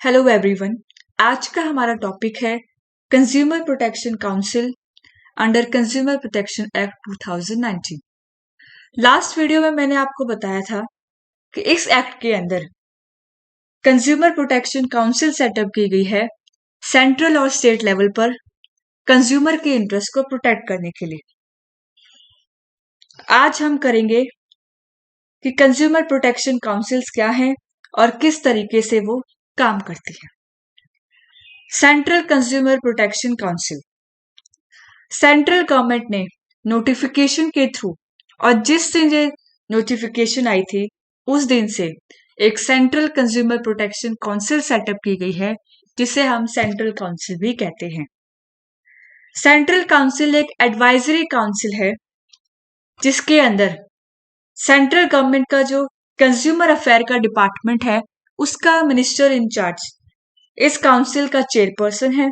Hello everyone. आज का हमारा टॉपिक है consumer protection council under consumer protection act 2019। Last video में मैंने आपको बताया था कि इस एक्ट के अंदर कंज्यूमर प्रोटेक्शन काउंसिल सेटअप की गई है सेंट्रल और स्टेट लेवल पर कंज्यूमर के इंटरेस्ट को प्रोटेक्ट करने के लिए। आज हम करेंगे कि कंज्यूमर प्रोटेक्शन काउंसिल्स क्या हैं और किस तरीके से वो काम करती है। Central consumer protection council central government ने नोटिफिकेशन के थ्रू और जिस दिन ये नोटिफिकेशन आई थी उस दिन से एक central consumer protection council setup की गई है, जिसे हम सेंट्रल काउंसिल भी कहते हैं। सेंट्रल काउंसिल एक एडवाइजरी काउंसिल है जिसके अंदर सेंट्रल गवर्नमेंट का जो कंज्यूमर अफेयर का डिपार्टमेंट है उसका मिनिस्टर इंचार्ज इस काउंसिल का चेयरपर्सन है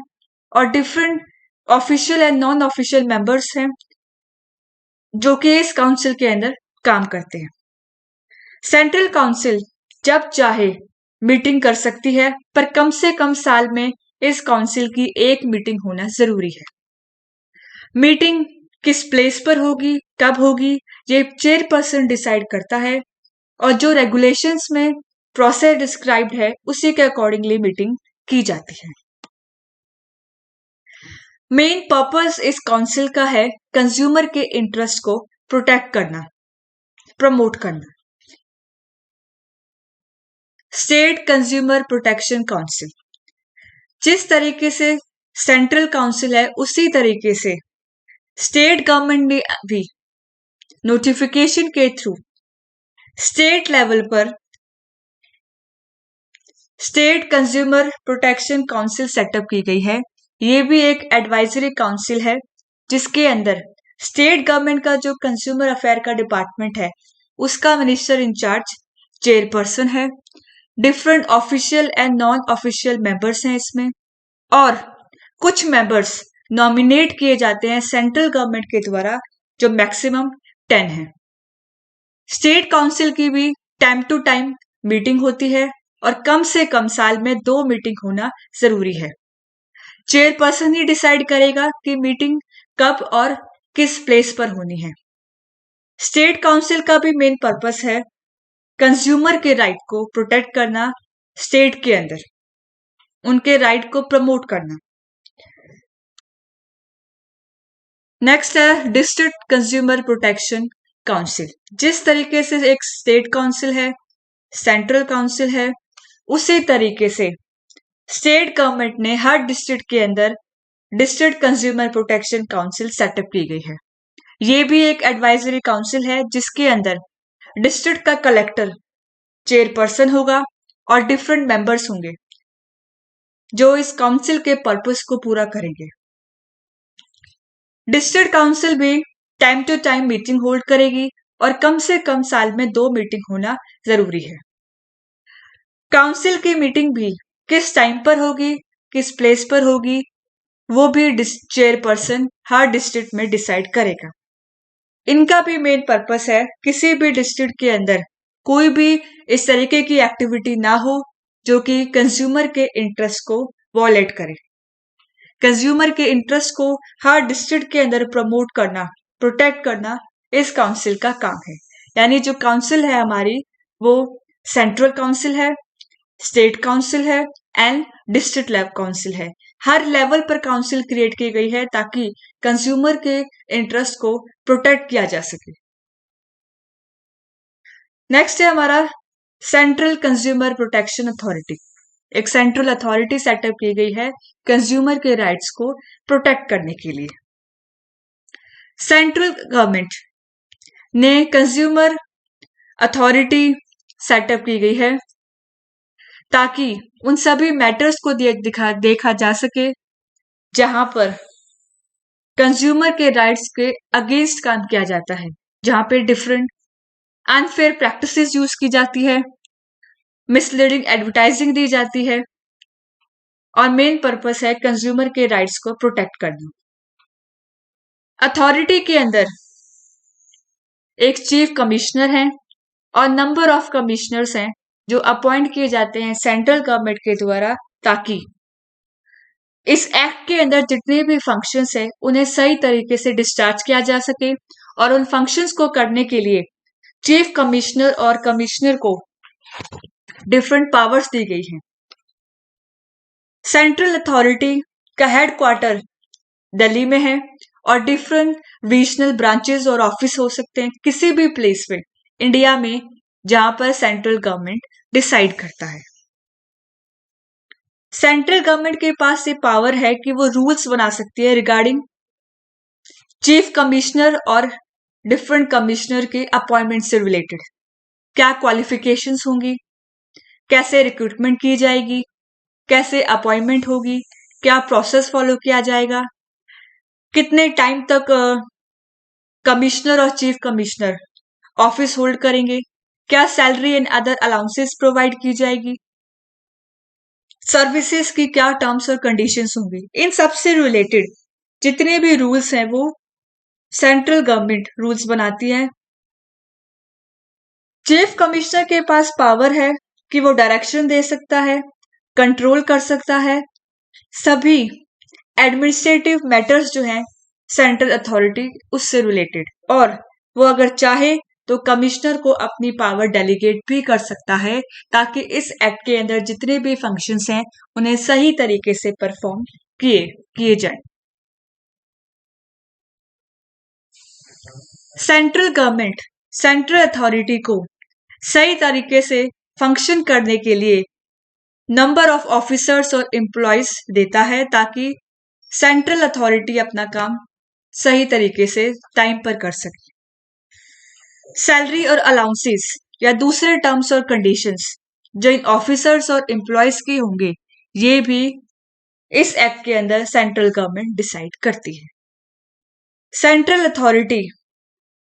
और different official and non official members हैं जो कि इस काउंसिल के अंदर काम करते हैं। सेंट्रल काउंसिल जब चाहे मीटिंग कर सकती है, पर कम से कम साल में इस काउंसिल की एक मीटिंग होना जरूरी है। मीटिंग किस प्लेस पर होगी, कब होगी, ये चेयरपर्सन डिसाइड करता है और जो रेगुलेशंस में प्रोसेस डिस्क्राइब्ड है उसी के अकॉर्डिंगली मीटिंग की जाती है। मेन पर्पस इस काउंसिल का है कंज्यूमर के इंटरेस्ट को प्रोटेक्ट करना, प्रमोट करना। स्टेट कंज्यूमर प्रोटेक्शन काउंसिल जिस तरीके से सेंट्रल काउंसिल है उसी तरीके से स्टेट गवर्नमेंट ने भी नोटिफिकेशन के थ्रू स्टेट लेवल पर state consumer protection council setup की गई है। ये भी एक एडवाइजरी काउंसिल है जिसके अंदर स्टेट गवर्नमेंट का जो कंज्यूमर अफेयर का डिपार्टमेंट है उसका मिनिस्टर इंचार्ज चेयरपर्सन है। Different official and non official members हैं इसमें, और कुछ मेंबर्स नॉमिनेट किए जाते हैं सेंट्रल गवर्नमेंट के द्वारा, जो मैक्सिमम 10 है। स्टेट काउंसिल की भी टाइम टू टाइम मीटिंग होती है और कम से कम साल में 2 मीटिंग होना जरूरी है। चेयरपर्सन ही डिसाइड करेगा कि मीटिंग कब और किस प्लेस पर होनी है। स्टेट काउंसिल का भी मेन पर्पस है कंज्यूमर के राइट को प्रोटेक्ट करना, स्टेट के अंदर उनके राइट को प्रमोट करना। नेक्स्ट है डिस्ट्रिक्ट कंज्यूमर प्रोटेक्शन काउंसिल। जिस तरीके से एक स्टेट काउंसिल है, सेंट्रल काउंसिल है, उसी तरीके से स्टेट गवर्नमेंट ने हर डिस्ट्रिक्ट के अंदर district consumer protection council setup की गई है। ये भी एक एडवाइजरी काउंसिल है जिसके अंदर डिस्ट्रिक्ट का कलेक्टर चेयरपर्सन होगा और डिफरेंट मेंबर्स होंगे जो इस काउंसिल के पर्पस को पूरा करेंगे। डिस्ट्रिक्ट काउंसिल भी time to time meeting hold करेगी और कम से कम साल में 2 मीटिंग होना जरूरी है। काउंसिल की मीटिंग भी किस टाइम पर होगी, किस प्लेस पर होगी, वो भी चेयरपर्सन हर डिस्ट्रिक्ट में डिसाइड करेगा। इनका भी मेन पर्पस है किसी भी डिस्ट्रिक्ट के अंदर कोई भी इस तरीके की एक्टिविटी ना हो जो कि कंज्यूमर के इंटरेस्ट को वॉलेट करे। कंज्यूमर के इंटरेस्ट को हर डिस्ट्रिक्ट के अंदर प्रमोट करना, प्रोटेक्ट करना इस काउंसिल का काम है। यानी जो काउंसिल है हमारी, वो सेंट्रल काउंसिल है, स्टेट काउंसिल है एंड डिस्ट्रिक्ट लेवल काउंसिल है। हर लेवल पर काउंसिल क्रिएट की गई है ताकि कंज्यूमर के इंटरेस्ट को प्रोटेक्ट किया जा सके। नेक्स्ट है हमारा सेंट्रल कंज्यूमर प्रोटेक्शन अथॉरिटी। एक सेंट्रल अथॉरिटी सेटअप की गई है कंज्यूमर के राइट्स को प्रोटेक्ट करने के लिए। सेंट्रल गवर्नमेंट ने कंज्यूमर अथॉरिटी सेटअप की गई है ताकि उन सभी मैटर्स को देखा जा सके जहां पर कंज्यूमर के राइट्स के अगेंस्ट काम किया जाता है, जहां पे डिफरेंट अनफेयर प्रैक्टिसेस यूज की जाती है, मिसलीडिंग एडवर्टाइजिंग दी जाती है, और मेन पर्पस है कंज्यूमर के राइट्स को प्रोटेक्ट करना। अथॉरिटी के अंदर एक चीफ कमिश्नर है और नंबर ऑफ कमिश्नर्स हैं जो अपॉइंट किए जाते हैं सेंट्रल गवर्नमेंट के द्वारा, ताकि इस एक्ट के अंदर जितने भी फंक्शंस है उन्हें सही तरीके से डिस्चार्ज किया जा सके। और उन फंक्शंस को करने के लिए चीफ कमिश्नर और कमिश्नर को डिफरेंट पावर्स दी गई हैं। सेंट्रल अथॉरिटी का हेडक्वार्टर दिल्ली में है और डिफरेंट रीजनल ब्रांचेस और ऑफिस हो सकते हैं किसी भी प्लेस में इंडिया में जहां पर सेंट्रल गवर्नमेंट डिसाइड करता है। सेंट्रल गवर्नमेंट के पास ये पावर है कि वो रूल्स बना सकती है रिगार्डिंग चीफ कमिश्नर और डिफरेंट कमिश्नर के अपॉइंटमेंट से रिलेटेड। क्या क्वालिफिकेशंस होंगी, कैसे रिक्रूटमेंट की जाएगी, कैसे अपॉइंटमेंट होगी, क्या प्रोसेस फॉलो किया जाएगा, कितने टाइम तक कमिश्नर और चीफ कमिश्नर ऑफिस होल्ड करेंगे, क्या salary and other allowances provide की जाएगी, सर्विसेज की क्या टर्म्स और कंडीशंस होंगी। इन सब से रिलेटेड जितने भी रूल्स हैं वो सेंट्रल गवर्नमेंट रूल्स बनाती है। चीफ कमिश्नर के पास पावर है कि वो डायरेक्शन दे सकता है, कंट्रोल कर सकता है सभी एडमिनिस्ट्रेटिव मैटर्स जो हैं सेंट्रल अथॉरिटी उससे रिलेटेड, और वो अगर चाहे तो कमिश्नर को अपनी पावर डेलीगेट भी कर सकता है ताकि इस एक्ट के अंदर जितने भी फंक्शंस हैं उन्हें सही तरीके से परफॉर्म किए जाए। सेंट्रल गवर्नमेंट सेंट्रल अथॉरिटी को सही तरीके से फंक्शन करने के लिए नंबर ऑफ ऑफिसर्स और एम्प्लॉयज देता है ताकि सेंट्रल अथॉरिटी अपना काम सही तरीके से टाइम पर कर सके। सैलरी और अलाउंसेस या दूसरे टर्म्स और कंडीशंस जो इन ऑफिसर्स और एम्प्लॉयज के होंगे, ये भी इस एक्ट के अंदर सेंट्रल गवर्नमेंट डिसाइड करती है। सेंट्रल अथॉरिटी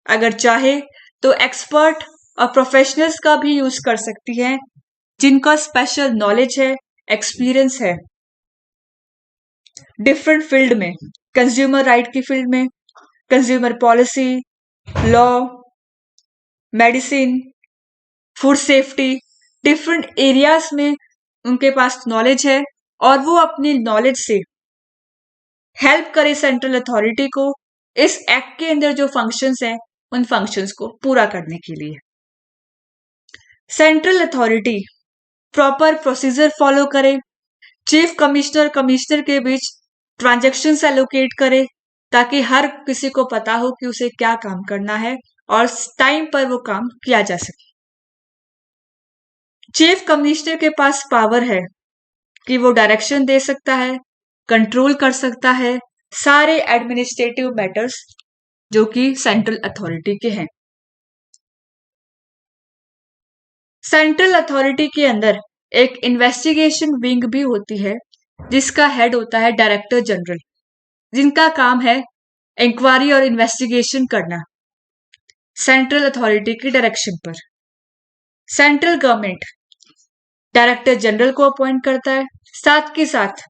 अगर चाहे तो एक्सपर्ट और प्रोफेशनल्स का भी यूज कर सकती है जिनका स्पेशल नॉलेज है, एक्सपीरियंस है डिफरेंट फील्ड में, कंज्यूमर राइट की फील्ड में, consumer policy, law, medicine, food safety, different areas में उनके पास नॉलेज है और वो अपनी नॉलेज से हेल्प करे सेंट्रल अथॉरिटी को इस एक्ट के अंदर जो फंक्शंस हैं उन फंक्शंस को पूरा करने के लिए। Central authority proper procedure follow करे, चीफ कमिश्नर कमिश्नर के बीच ट्रांजैक्शंस एलोकेट करे ताकि हर किसी को पता हो कि उसे क्या काम करना है और टाइम पर वो काम किया जा सके। चीफ कमिश्नर के पास पावर है कि वो डायरेक्शन दे सकता है, कंट्रोल कर सकता है सारे एडमिनिस्ट्रेटिव मैटर्स जो कि सेंट्रल अथॉरिटी के हैं। सेंट्रल अथॉरिटी के अंदर एक इन्वेस्टिगेशन विंग भी होती है जिसका हेड होता है डायरेक्टर जनरल, जिनका काम है इंक्वायरी और इन्वेस्टिगेशन करना सेंट्रल अथॉरिटी की डायरेक्शन पर। सेंट्रल गवर्नमेंट डायरेक्टर जनरल को अपॉइंट करता है, साथ के साथ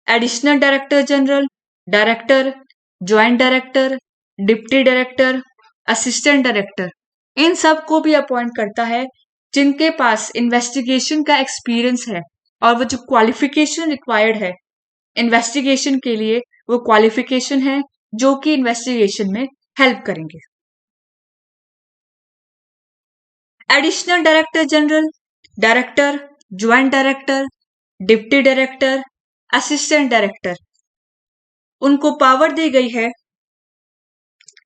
additional director general, director, joint director, deputy director, assistant director, इन सब को भी अपॉइंट करता है जिनके पास इन्वेस्टिगेशन का एक्सपीरियंस है और वो जो क्वालिफिकेशन रिक्वायर्ड है इन्वेस्टिगेशन के लिए वो क्वालिफिकेशन है जो कि इन्वेस्टिगेशन में हेल्प करेंगे। Additional director general, director, joint director, deputy director, assistant director, उनको पावर दी गई है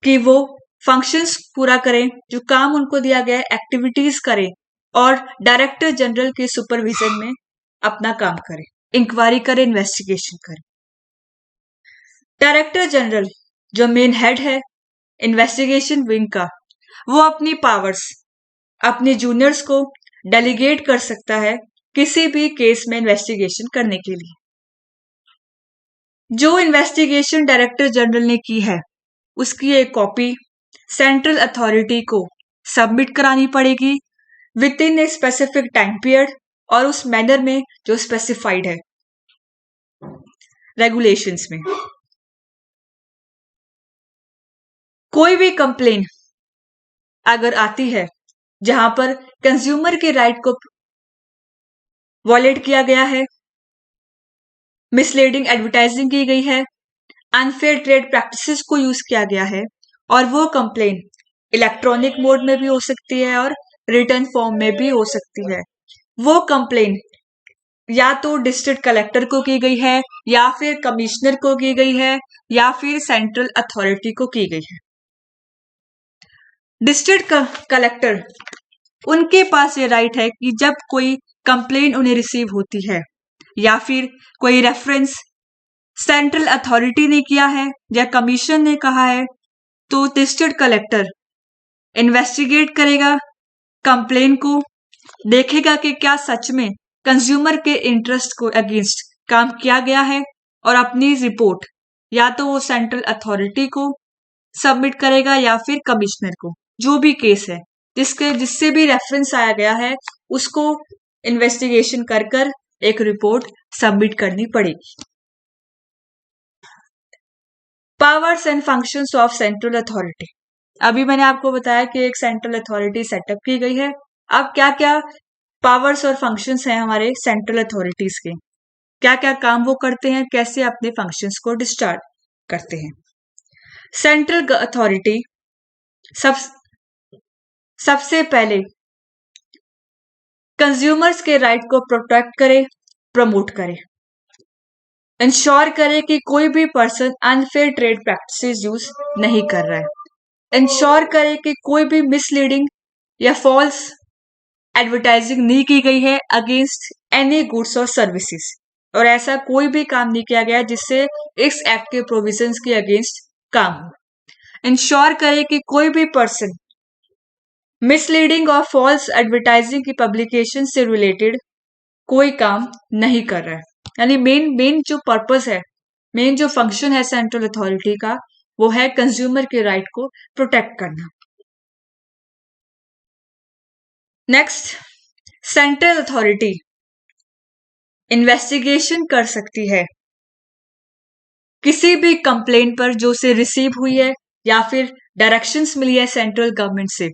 कि वो फंक्शंस पूरा करें, जो काम उनको दिया गया है एक्टिविटीज करें और डायरेक्टर जनरल के सुपरविजन में अपना काम करें, इंक्वायरी करें, इन्वेस्टिगेशन करें। डायरेक्टर जनरल जो मेन हेड है इन्वेस्टिगेशन विंग का, वो अपनी पावर्स अपने जूनियर्स को डेलीगेट कर सकता है किसी भी केस में इन्वेस्टिगेशन करने के लिए। जो इन्वेस्टिगेशन डायरेक्टर जनरल ने की है उसकी एक कॉपी सेंट्रल अथॉरिटी को सबमिट करानी पड़ेगी with in a specific time period और उस मैनर में जो स्पेसिफाइड है रेगुलेशंस में। कोई भी कंप्लेन अगर आती है जहां पर कंज्यूमर के राइट को वॉयलेट किया गया है, मिसलीडिंग एडवर्टाइजिंग की गई है, अनफेयर ट्रेड प्रैक्टिसेस को यूज किया गया है, और वो कंप्लेन इलेक्ट्रॉनिक मोड में भी हो सकती है और रिटर्न फॉर्म में भी हो सकती है। वो कंप्लेन या तो डिस्ट्रिक्ट कलेक्टर को की गई है, या फिर कमिश्नर को की गई है, या फिर सेंट्रल अथॉरिटी को की गई है। डिस्ट्रिक्ट कलेक्टर, उनके पास ये राइट है कि जब कोई कंप्लेन उन्हें रिसीव होती है या फिर कोई रेफरेंस सेंट्रल अथॉरिटी ने किया है या कमीशन ने कहा है, तो डिस्ट्रिक्ट कलेक्टर इन्वेस्टिगेट करेगा कंप्लेन को, देखेगा कि क्या सच में कंज्यूमर के इंटरेस्ट को अगेंस्ट काम किया गया है, और अपनी रिपोर्ट या तो वो सेंट्रल अथॉरिटी को सबमिट करेगा या फिर कमिश्नर को, जो भी केस है जिससे भी रेफरेंस आया गया है उसको इन्वेस्टिगेशन कर एक रिपोर्ट सबमिट करनी पड़ेगी। Powers and functions of central authority, अभी मैंने आपको बताया कि एक सेंट्रल अथॉरिटी सेटअप की गई है। अब क्या क्या पावर्स और फंक्शंस हैं हमारे सेंट्रल अथॉरिटीज के, क्या क्या काम वो करते हैं, कैसे अपने फंक्शंस को डिस्चार्ज करते हैं। सेंट्रल अथॉरिटी सबसे पहले कंज्यूमर्स के राइट को प्रोटेक्ट करे, प्रमोट करे, इंश्योर करे कि कोई भी person unfair trade practices use नहीं कर रहा है, इंश्योर करे कि कोई भी मिसलीडिंग या फॉल्स एडवर्टाइजिंग नहीं की गई है अगेंस्ट एनी गुड्स और सर्विसेज, और ऐसा कोई भी काम नहीं किया गया जिससे इस एक्ट के प्रोविजंस के अगेंस्ट काम हो। इंश्योर करे कि कोई भी पर्सन मिसलीडिंग और फॉल्स एडवर्टाइजिंग की पब्लिकेशन से रिलेटेड कोई काम नहीं कर रहा है। यानी मेन जो पर्पस है, मेन जो फंक्शन है सेंट्रल अथॉरिटी का, वो है कंज्यूमर के राइट को प्रोटेक्ट करना। नेक्स्ट, सेंट्रल अथॉरिटी इन्वेस्टिगेशन कर सकती है किसी भी कंप्लेंट पर जो से रिसीव हुई है या फिर डायरेक्शंस मिली है सेंट्रल गवर्नमेंट से,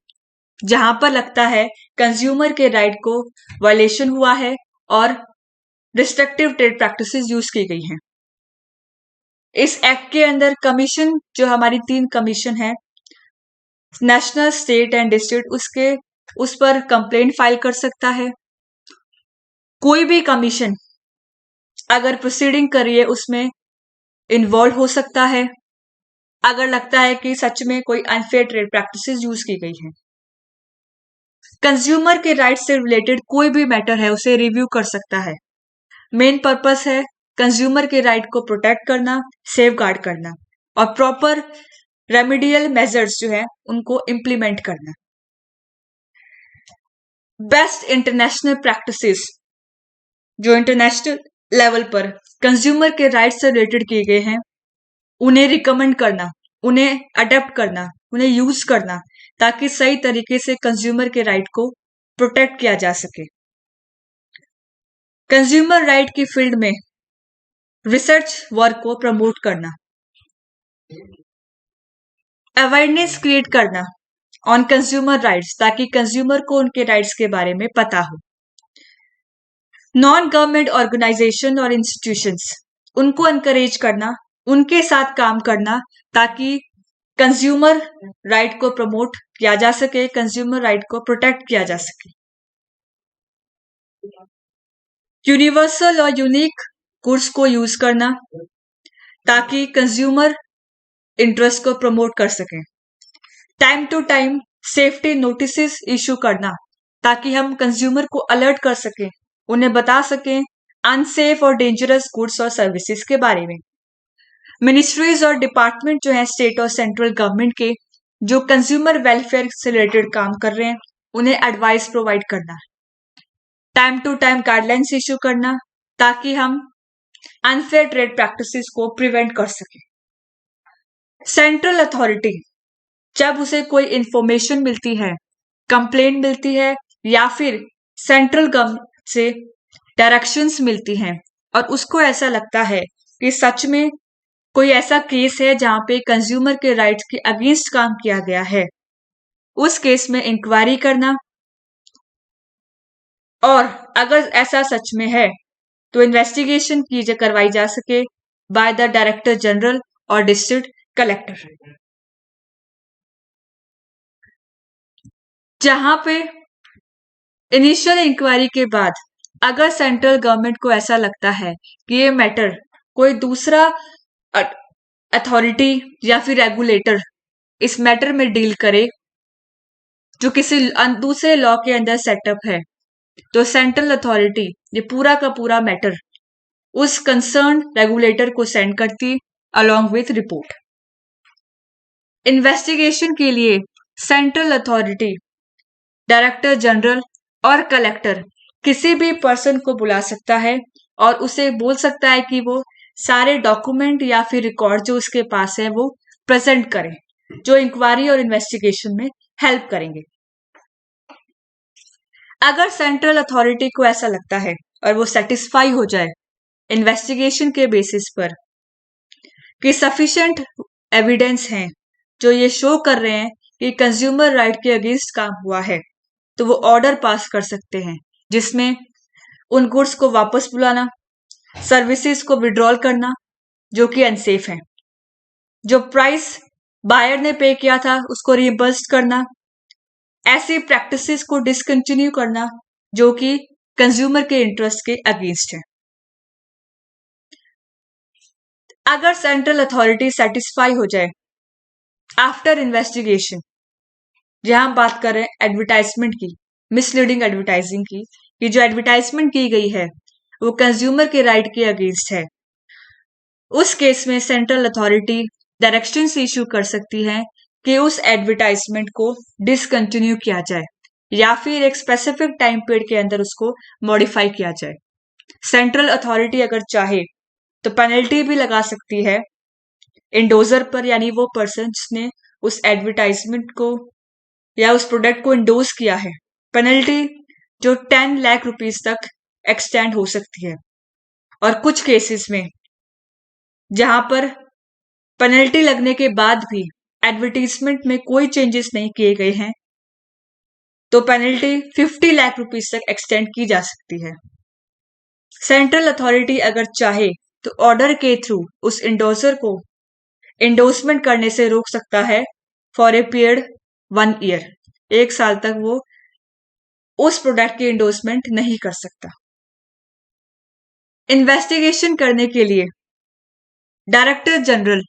जहां पर लगता है कंज्यूमर के राइट को वायलेशन हुआ है और रिस्ट्रिक्टिव ट्रेड प्रैक्टिसेस यूज की गई हैं। इस एक्ट के अंदर कमीशन, जो हमारी 3 कमीशन है, नेशनल, स्टेट एंड डिस्ट्रिक्ट, उस पर कंप्लेंट फाइल कर सकता है। कोई भी कमीशन अगर प्रोसीडिंग कर रही है उसमें इन्वॉल्व हो सकता है अगर लगता है कि सच में कोई अनफेयर ट्रेड प्रैक्टिसेस यूज की गई है। कंज्यूमर के राइट से रिलेटेड कोई भी मैटर है उसे रिव्यू कर सकता है। मेन पर्पस है कंज्यूमर के राइट को प्रोटेक्ट करना, सेफगार्ड करना, और प्रॉपर रेमेडियल मेजर्स जो है उनको इम्प्लीमेंट करना। बेस्ट इंटरनेशनल प्रैक्टिसेस जो इंटरनेशनल लेवल पर कंज्यूमर के राइट से रिलेटेड किए गए हैं, उन्हें रिकमेंड करना, उन्हें अडेप्ट करना, उन्हें यूज करना, ताकि सही तरीके से कंज्यूमर के राइट को प्रोटेक्ट किया जा सके। कंज्यूमर राइट की फील्ड में रिसर्च वर्क को प्रमोट करना, अवेयरनेस क्रिएट करना ऑन कंज्यूमर राइट्स, ताकि कंज्यूमर को उनके राइट्स के बारे में पता हो। नॉन गवर्नमेंट ऑर्गेनाइजेशन और इंस्टीट्यूशंस, उनको एनकरेज करना, उनके साथ काम करना, ताकि कंज्यूमर राइट को प्रमोट किया जा सके, कंज्यूमर राइट को प्रोटेक्ट किया जा सके। यूनिवर्सल और यूनिक गुड्स को यूज करना ताकि कंज्यूमर इंटरेस्ट को प्रमोट कर सके। Time to time safety notice issue करना ताकि हम कंज्यूमर को अलर्ट कर सकें, उन्हें बता सकें अनसेफ और डेंजरस गुड्स और सर्विसेज के बारे में। मिनिस्ट्रीज और डिपार्टमेंट जो है स्टेट और सेंट्रल गवर्नमेंट के, जो कंज्यूमर वेलफेयर से रिलेटेड काम कर रहे हैं, उन्हें एडवाइस प्रोवाइड करना। Time to time guidelines issue करना ताकि हम अनफेयर ट्रेड प्रैक्टिसेस को प्रिवेंट कर सके। सेंट्रल अथॉरिटी जब उसे कोई इंफॉर्मेशन मिलती है, कंप्लेंट मिलती है, या फिर सेंट्रल गवर्नमेंट से डायरेक्शंस मिलती हैं और उसको ऐसा लगता है कि सच में कोई ऐसा केस है जहां पे कंज्यूमर के राइट्स के अगेंस्ट काम किया गया है, उस केस में इंक्वायरी करना और अगर ऐसा सच में है तो इन्वेस्टिगेशन करवाई जा सके बाय द डायरेक्टर जनरल और डिस्ट्रिक्ट कलेक्टर, जहां पे इनिशियल इंक्वायरी के बाद अगर सेंट्रल गवर्नमेंट को ऐसा लगता है कि ये मैटर कोई दूसरा अथॉरिटी या फिर रेगुलेटर इस मैटर में डील करे जो किसी दूसरे लॉ के अंदर सेटअप है, तो सेंट्रल अथॉरिटी ये पूरा का पूरा मैटर उस कंसर्न रेगुलेटर को सेंड करती अलोंग विथ रिपोर्ट। इन्वेस्टिगेशन के लिए सेंट्रल अथॉरिटी डायरेक्टर जनरल और कलेक्टर किसी भी पर्सन को बुला सकता है और उसे बोल सकता है कि वो सारे डॉक्यूमेंट या फिर रिकॉर्ड जो उसके पास है वो प्रेजेंट करें, जो इंक्वायरी और इन्वेस्टिगेशन में हेल्प करेंगे। अगर सेंट्रल अथॉरिटी को ऐसा लगता है और वो सेटिस्फाई हो जाए इन्वेस्टिगेशन के बेसिस पर कि सफिशिएंट एविडेंस हैं जो ये शो कर रहे हैं कि कंज्यूमर राइट के अगेंस्ट काम हुआ है, तो वो ऑर्डर पास कर सकते हैं जिसमें उन गुड्स को वापस बुलाना, सर्विसेज को विड्रॉल करना जो कि अनसेफ है, जो प्राइस बायर ने पे किया था उसको रिइंबर्स करना, ऐसी प्रैक्टिसेस को डिसकंटिन्यू करना जो कि कंज्यूमर के इंटरेस्ट के अगेंस्ट है। अगर सेंट्रल अथॉरिटी सेटिस्फाई हो जाए आफ्टर इन्वेस्टिगेशन, जहां हम बात कर रहे हैं एडवर्टाइजमेंट की, मिसलीडिंग एडवर्टाइजिंग की, कि जो एडवर्टाइजमेंट की गई है वो कंज्यूमर के राइट के अगेंस्ट है, उस केस में सेंट्रल अथॉरिटी डायरेक्शंस इशू कर सकती है कि उस एडवर्टाइजमेंट को डिसकंटिन्यू किया जाए या फिर एक स्पेसिफिक टाइम पीरियड के अंदर उसको मॉडिफाई किया जाए। सेंट्रल अथॉरिटी अगर चाहे तो पेनल्टी भी लगा सकती है इंडोजर पर, यानी वो पर्सन जिसने उस एडवर्टाइजमेंट को या उस प्रोडक्ट को इंडोज किया है, पेनल्टी जो 10 लाख रुपीस तक एक्सटेंड हो सकती है। और कुछ केसेस में जहां पर पेनल्टी लगने के बाद भी एडवर्टीजमेंट में कोई चेंजेस नहीं किए गए हैं, तो पेनल्टी 50 लाख रुपीस तक एक्सटेंड की जा सकती है। सेंट्रल अथॉरिटी अगर चाहे तो ऑर्डर के थ्रू उस इंडोसर को इंडोर्समेंट करने से रोक सकता है फॉर ए पीरियड 1 ईयर, 1 साल तक वो उस प्रोडक्ट की इंडोर्समेंट नहीं कर सकता। इन्वेस्टिगेशन करने के लिए डायरेक्टर जनरल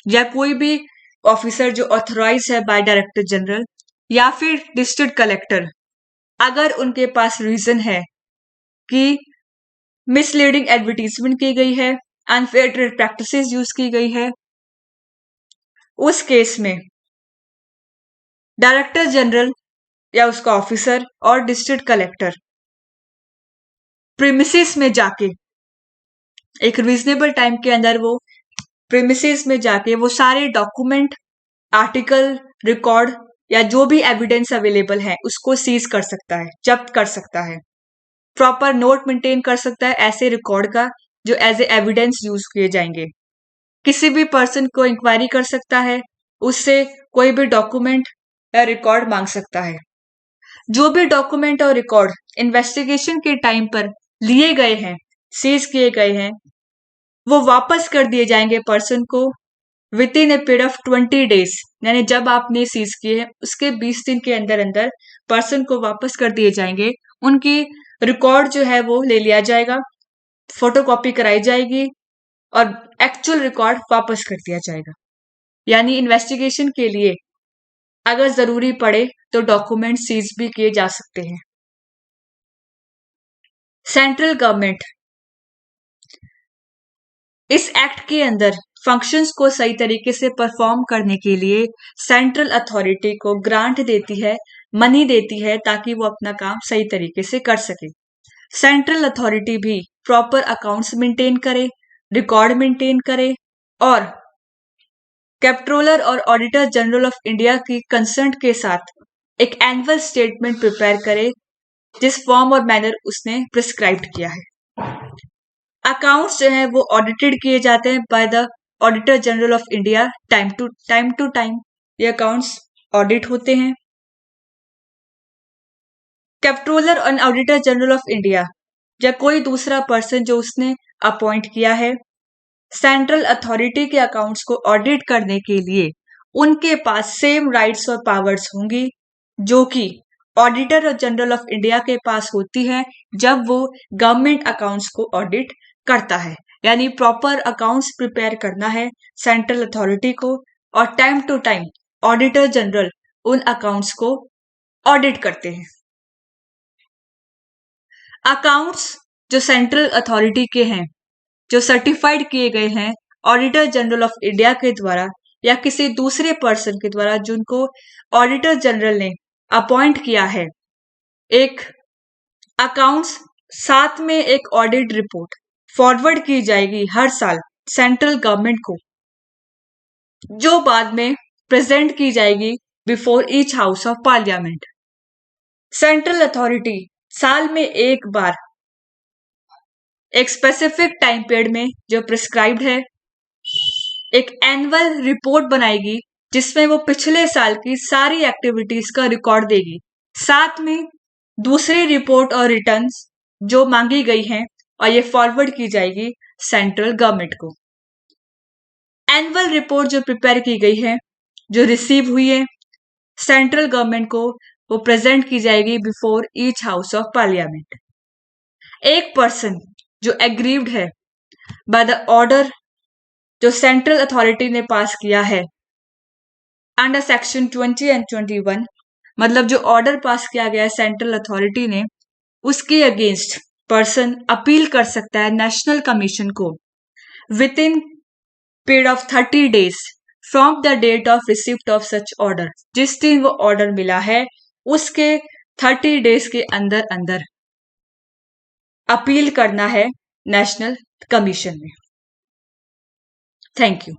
या कोई भी ऑफिसर जो ऑथराइज है बाय डायरेक्टर जनरल या फिर डिस्ट्रिक्ट कलेक्टर, अगर उनके पास रीजन है कि मिसलीडिंग एडवर्टीजमेंट की गई है, अनफेयर ट्रेड प्रैक्टिसेस यूज की गई है, उस केस में डायरेक्टर जनरल या उसका ऑफिसर और डिस्ट्रिक्ट कलेक्टर प्रीमिसेस में जाके एक रीजनेबल टाइम के अंदर वो प्रीमिसेस में जाके वो सारे डॉक्यूमेंट, आर्टिकल, रिकॉर्ड या जो भी एविडेंस अवेलेबल है उसको सीज कर सकता है, जब्त कर सकता है, प्रॉपर नोट मेंटेन कर सकता है ऐसे रिकॉर्ड का जो एज ए एविडेंस यूज किए जाएंगे। किसी भी पर्सन को इंक्वायरी कर सकता है, उससे कोई भी डॉक्यूमेंट या रिकॉर्ड मांग सकता है। जो भी डॉक्यूमेंट और रिकॉर्ड इन्वेस्टिगेशन के टाइम पर लिए गए हैं, सीज किए गए हैं, वो वापस कर दिए जाएंगे पर्सन को with in a period of 20 days, यानी जब आपने सीज किए हैं उसके 20 दिन के अंदर अंदर पर्सन को वापस कर दिए जाएंगे। उनकी रिकॉर्ड जो है वो ले लिया जाएगा, फोटोकॉपी कराई जाएगी और एक्चुअल रिकॉर्ड वापस कर दिया जाएगा। यानी इन्वेस्टिगेशन के लिए अगर जरूरी पड़े तो डॉक्यूमेंट सीज भी किए जा सकते हैं। सेंट्रल गवर्नमेंट इस एक्ट के अंदर फंक्शंस को सही तरीके से परफॉर्म करने के लिए सेंट्रल अथॉरिटी को ग्रांट देती है, मनी देती है ताकि वो अपना काम सही तरीके से कर सके। सेंट्रल अथॉरिटी भी प्रॉपर अकाउंट्स मेंटेन करे, रिकॉर्ड मेंटेन करे और कंट्रोलर और ऑडिटर जनरल ऑफ इंडिया की कंसर्ट के साथ एक एनुअल स्टेटमेंट प्रिपेयर करे जिस फॉर्म और मैनर उसने प्रिस्क्राइब्ड किया है। अकाउंट्स जो है वो ऑडिटेड किए जाते हैं by the auditor general of India, time to time ये अकाउंट्स ऑडिट होते हैं। कंट्रोलर और ऑडिटर जनरल ऑफ इंडिया या कोई दूसरा पर्सन जो उसने अपॉइंट किया है, सेंट्रल अथॉरिटी के अकाउंट्स को ऑडिट करने के लिए उनके पास सेम राइट्स और पावर्स होंगी जो कि ऑडिटर जनरल ऑफ इंडिया के पास होती है जब वो गवर्नमेंट अकाउंट्स को ऑडिट करता है। यानी प्रॉपर अकाउंट्स प्रिपेयर करना है सेंट्रल अथॉरिटी को, और time to time auditor general उन अकाउंट्स को ऑडिट करते हैं। अकाउंट्स जो सेंट्रल अथॉरिटी के हैं, जो सर्टिफाइड किए गए हैं ऑडिटर जनरल ऑफ इंडिया के द्वारा या किसी दूसरे पर्सन के द्वारा जिनको ऑडिटर जनरल ने अपॉइंट किया है, एक अकाउंट्स साथ में एक ऑडिट रिपोर्ट फॉरवर्ड की जाएगी हर साल सेंट्रल गवर्नमेंट को, जो बाद में प्रेजेंट की जाएगी before each house of parliament. Central authority साल में एक बार एक स्पेसिफिक टाइम पीरियड में जो प्रिस्क्राइब्ड है एक एनुअल रिपोर्ट बनाएगी जिसमें वो पिछले साल की सारी एक्टिविटीज का रिकॉर्ड देगी, साथ में दूसरी रिपोर्ट और रिटर्न्स जो मांगी गई हैं, और ये फॉरवर्ड की जाएगी सेंट्रल गवर्नमेंट को। एनुअल रिपोर्ट जो प्रिपेयर की गई है, जो रिसीव हुई है सेंट्रल गवर्नमेंट को, वो प्रेजेंट की जाएगी before each house of parliament. एक पर्सन जो एग्रीव्ड है बाय द ऑर्डर जो सेंट्रल अथॉरिटी ने पास किया है अंडर सेक्शन 20 एंड 21, मतलब जो ऑर्डर पास किया गया है सेंट्रल अथॉरिटी ने, उसके अगेंस्ट पर्सन अपील कर सकता है नेशनल कमीशन को within period of 30 days from the date of receipt of such order. जिस दिन वो ऑर्डर मिला है उसके 30 डेज के अंदर अंदर अपील करना है नेशनल कमीशन में। Thank you.